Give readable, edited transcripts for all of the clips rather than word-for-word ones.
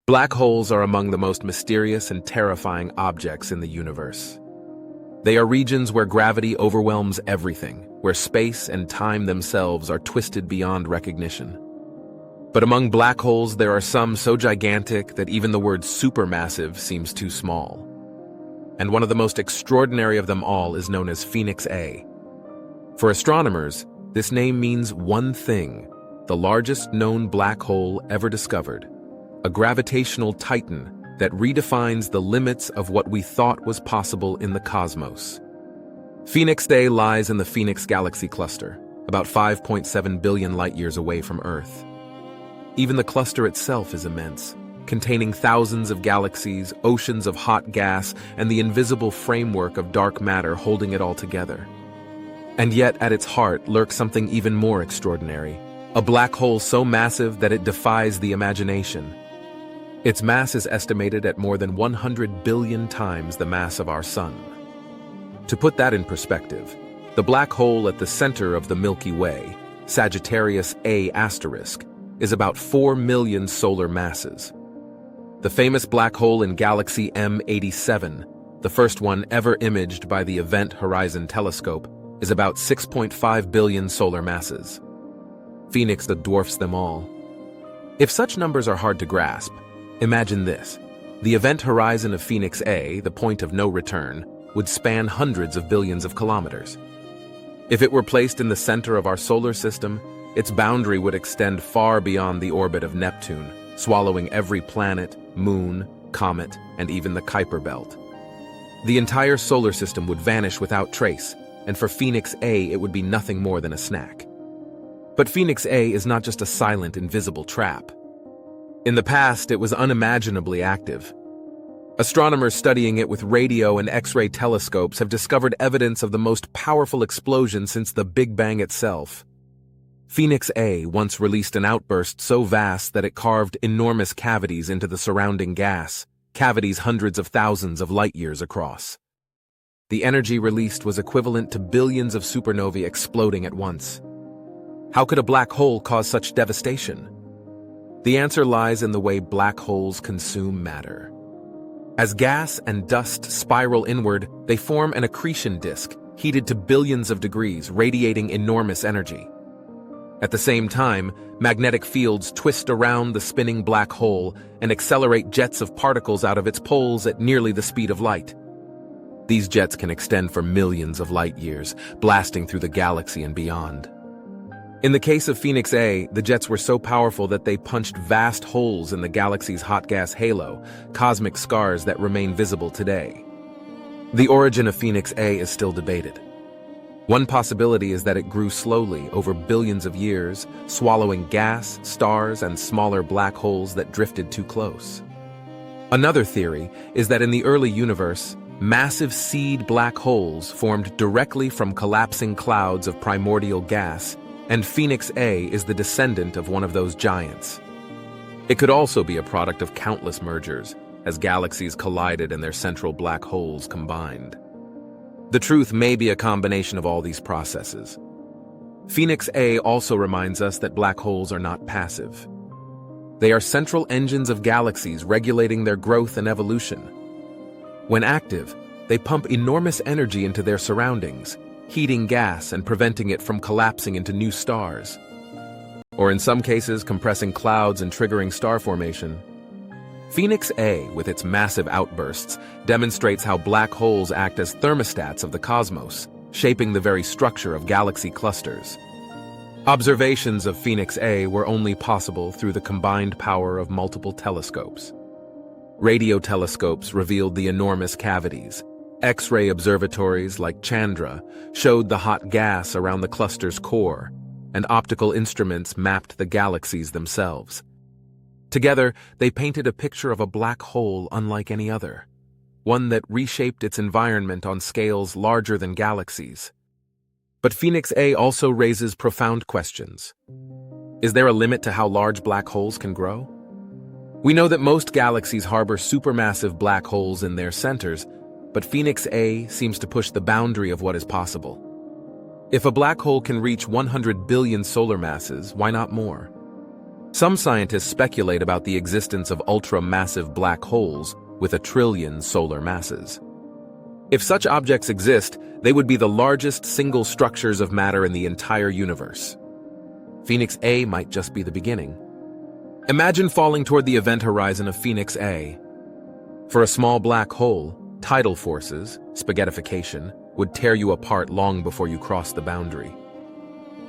Black holes are among the most mysterious and terrifying objects in the universe. They are regions where gravity overwhelms everything, where space and time themselves are twisted beyond recognition. But among black holes, there are some so gigantic that even the word supermassive seems too small. And one of the most extraordinary of them all is known as Phoenix A. For astronomers, this name means one thing: the largest known black hole ever discovered, a gravitational titan that redefines the limits of what we thought was possible in the cosmos. Phoenix A lies in the Phoenix galaxy cluster, about 5.7 billion light-years away from Earth. Even the cluster itself is immense, containing thousands of galaxies, oceans of hot gas, and the invisible framework of dark matter holding it all together. And yet, at its heart lurks something even more extraordinary, a black hole so massive that it defies the imagination. Its mass is estimated at more than 100 billion times the mass of our Sun. To put that in perspective, the black hole at the center of the Milky Way, Sagittarius A*, is about 4 million solar masses. The famous black hole in galaxy M87, the first one ever imaged by the Event Horizon Telescope, is about 6.5 billion solar masses. Phoenix dwarfs them all. If such numbers are hard to grasp, imagine this. The event horizon of Phoenix A, the point of no return, would span hundreds of billions of kilometers. If it were placed in the center of our solar system, its boundary would extend far beyond the orbit of Neptune, swallowing every planet, moon, comet, and even the Kuiper belt. The entire solar system would vanish without trace, and for Phoenix A it would be nothing more than a snack. But Phoenix A is not just a silent, invisible trap. In the past, it was unimaginably active. Astronomers studying it with radio and X-ray telescopes have discovered evidence of the most powerful explosion since the Big Bang itself. Phoenix A once released an outburst so vast that it carved enormous cavities into the surrounding gas, cavities hundreds of thousands of light-years across. The energy released was equivalent to billions of supernovae exploding at once. How could a black hole cause such devastation? The answer lies in the way black holes consume matter. As gas and dust spiral inward, they form an accretion disk, heated to billions of degrees, radiating enormous energy. At the same time, magnetic fields twist around the spinning black hole and accelerate jets of particles out of its poles at nearly the speed of light. These jets can extend for millions of light-years, blasting through the galaxy and beyond. In the case of Phoenix A, the jets were so powerful that they punched vast holes in the galaxy's hot gas halo, cosmic scars that remain visible today. The origin of Phoenix A is still debated. One possibility is that it grew slowly over billions of years, swallowing gas, stars, and smaller black holes that drifted too close. Another theory is that in the early universe, massive seed black holes formed directly from collapsing clouds of primordial gas, and Phoenix A is the descendant of one of those giants. It could also be a product of countless mergers, as galaxies collided and their central black holes combined. The truth may be a combination of all these processes. Phoenix A also reminds us that black holes are not passive. They are central engines of galaxies regulating their growth and evolution. When active, they pump enormous energy into their surroundings, heating gas and preventing it from collapsing into new stars. Or in some cases, compressing clouds and triggering star formation. Phoenix A, with its massive outbursts, demonstrates how black holes act as thermostats of the cosmos, shaping the very structure of galaxy clusters. Observations of Phoenix A were only possible through the combined power of multiple telescopes. Radio telescopes revealed the enormous cavities. X-ray observatories like Chandra showed the hot gas around the cluster's core, and optical instruments mapped the galaxies themselves. Together, they painted a picture of a black hole unlike any other, one that reshaped its environment on scales larger than galaxies. But Phoenix A also raises profound questions. Is there a limit to how large black holes can grow? We know that most galaxies harbor supermassive black holes in their centers, but Phoenix A seems to push the boundary of what is possible. If a black hole can reach 100 billion solar masses, why not more? Some scientists speculate about the existence of ultramassive black holes with 1 trillion solar masses. If such objects exist, they would be the largest single structures of matter in the entire universe. Phoenix A might just be the beginning. Imagine falling toward the event horizon of Phoenix A. For a small black hole, tidal forces, spaghettification, would tear you apart long before you cross the boundary.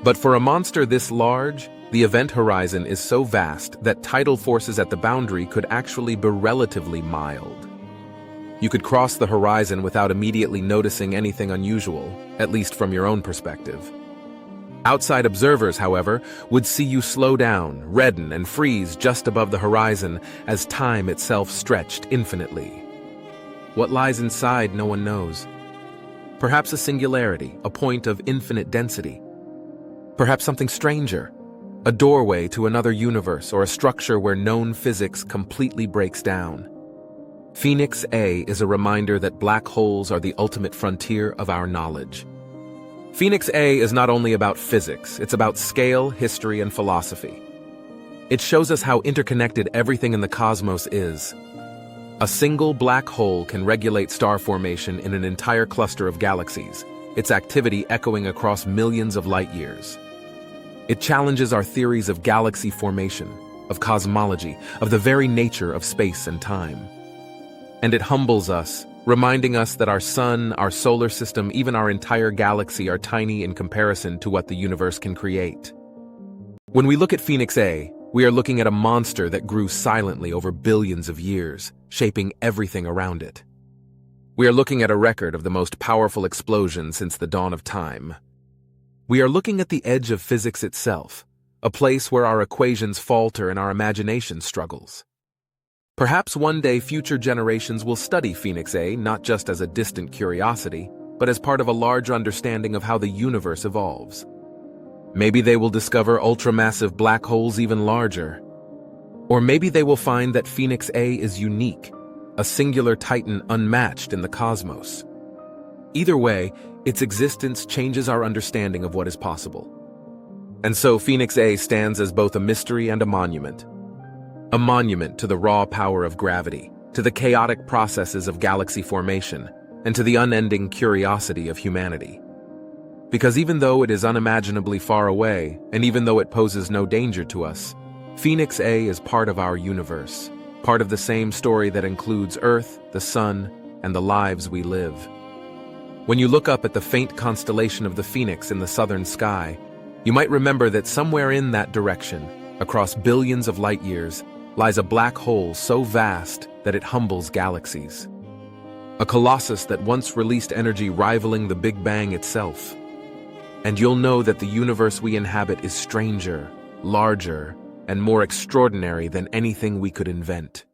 But for a monster this large, the event horizon is so vast that tidal forces at the boundary could actually be relatively mild. You could cross the horizon without immediately noticing anything unusual, at least from your own perspective. Outside observers, however, would see you slow down, redden, and freeze just above the horizon as time itself stretched infinitely. What lies inside, no one knows. Perhaps a singularity, a point of infinite density. Perhaps something stranger, a doorway to another universe or a structure where known physics completely breaks down. Phoenix A is a reminder that black holes are the ultimate frontier of our knowledge. Phoenix A is not only about physics, it's about scale, history, and philosophy. It shows us how interconnected everything in the cosmos is. A single black hole can regulate star formation in an entire cluster of galaxies, its activity echoing across millions of light years. It challenges our theories of galaxy formation, of cosmology, of the very nature of space and time. And it humbles us, reminding us that our sun, our solar system, even our entire galaxy are tiny in comparison to what the universe can create. When we look at Phoenix A, we are looking at a monster that grew silently over billions of years, shaping everything around it. We are looking at a record of the most powerful explosion since the dawn of time. We are looking at the edge of physics itself, a place where our equations falter and our imagination struggles. Perhaps one day future generations will study Phoenix A not just as a distant curiosity, but as part of a larger understanding of how the universe evolves. Maybe they will discover ultramassive black holes even larger. Or maybe they will find that Phoenix A is unique, a singular titan unmatched in the cosmos. Either way, its existence changes our understanding of what is possible. And so Phoenix A stands as both a mystery and a monument. A monument to the raw power of gravity, to the chaotic processes of galaxy formation, and to the unending curiosity of humanity. Because even though it is unimaginably far away, and even though it poses no danger to us, Phoenix A is part of our universe, part of the same story that includes Earth, the Sun, and the lives we live. When you look up at the faint constellation of the Phoenix in the southern sky, you might remember that somewhere in that direction, across billions of light years, lies a black hole so vast that it humbles galaxies. A Colossus that once released energy rivaling the Big Bang itself. And you'll know that the universe we inhabit is stranger, larger, and more extraordinary than anything we could invent.